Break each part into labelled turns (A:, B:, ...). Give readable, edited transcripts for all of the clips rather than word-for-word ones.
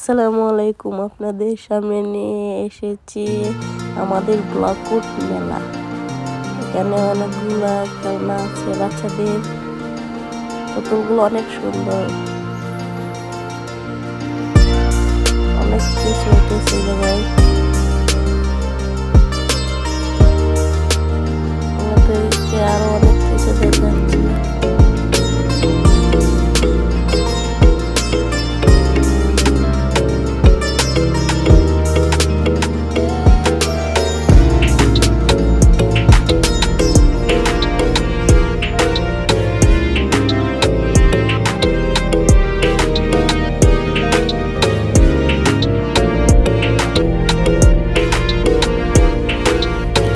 A: আসসালামু আলাইকুম, আপনাদের সামনে নিয়ে এসেছি আমাদের ব্লককোট মেলা। এখানে অনেকগুলা খেলনা আছে বাচ্চাদের, পুতুলগুলো অনেক সুন্দর, অনেক কিছু হইতেছে জায়গায়। আমাদেরকে আরো অনেক কিছু দেখাচ্ছি।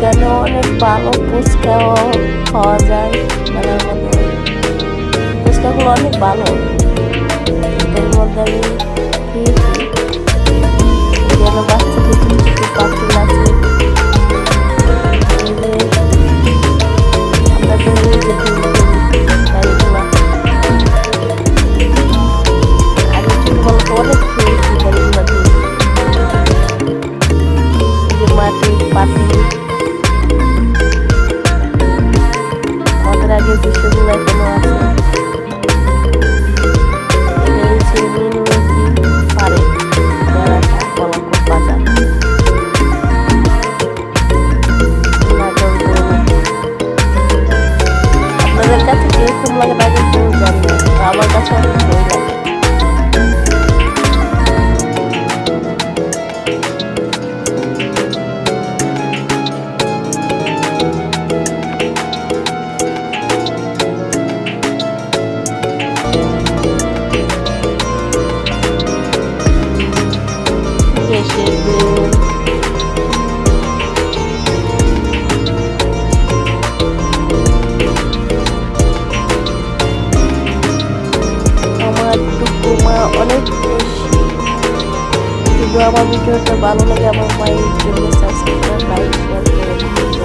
A: এখানে অনেক ভালো ফুচকাও খাওয়া যায় মেলার মধ্যে। ফুচকাগুলো অনেক ভালো, এর মধ্যে আমি খেয়েছি। এখানে বাচ্চাদের ছোট ছোট পাতিল আছে। অনেক খেয়েছি গাড়িগুলো দিয়ে মাটির পাতিল। আমাদের আগে দৃশ্যগুলো এখনো আছে। এটা হচ্ছে নীল নদী পাড়ে মেলাটা, বলাকোট বাজার। আপনাদের কাছে কিরকম লাগে না কিন্তু জানি না, আমার কাছে অনেক ভালো লাগে। অনেক খুশি। যদি আমার ভিডিওটা ভালো লাগে, আমার মায়ের জন্য সাবস্ক্রাইব, লাইক, শেয়ার করে দিন।